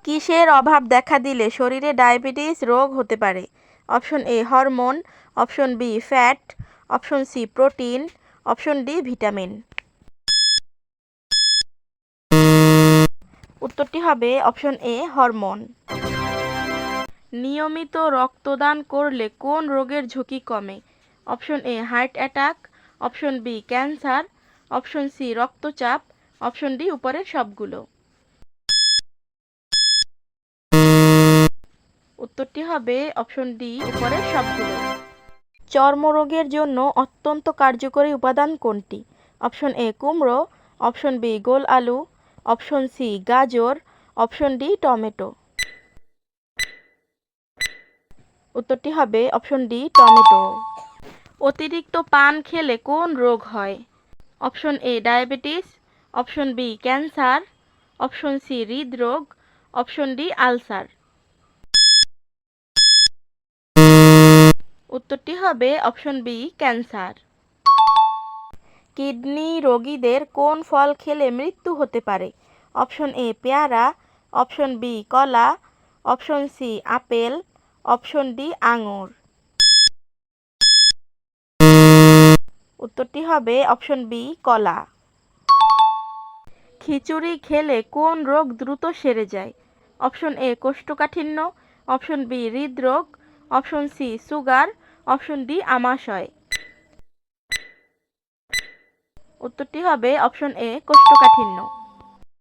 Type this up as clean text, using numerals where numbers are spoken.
কিসের অভাব দেখা দিলে শরীরে ডায়াবেটিস রোগ হতে পারে? Option A hormone, option B fat, option C protein, option D vitamin. উত্তরটি হবে অপশন এ হরমোন। নিয়মিত রক্তদান করলে কোন রোগের ঝুঁকি কমে? Option A heart attack, option B cancer, option C রক্তচাপ, অপশন ডি উপরের সবগুলো। উত্তরটি হবে অপশন ডি উপরের সবগুলো। চর্মরোগের জন্য অত্যন্ত কার্যকরী উপাদান কোনটি? অপশন এ কুমড়ো, অপশন বি গোল আলু, অপশন সি গাজর, অপশন ডি টমেটো। উত্তরটি হবে অপশন ডি টমেটো। অতিরিক্ত পান খেলে কোন রোগ হয়? Option A diabetes, option B cancer, option C হৃদরোগ, অপশন ডি আলসার। উত্তরটি হবে অপশন বি ক্যান্সার। কিডনি রোগীদের কোন ফল খেলে মৃত্যু হতে পারে? অপশন এ পেয়ারা, অপশন বি কলা, option C apple, option D আঙুর। উত্তরটি হবে অপশন বি কলা। খিচুড়ি খেলে কোন রোগ দ্রুত সেরে যায়? অপশন এ কোষ্ঠকাঠিন্য, অপশন বি হৃদরোগ, option C sugar, option D আমাশয়। উত্তরটি হবে অপশন এ কোষ্ঠকাঠিন্য।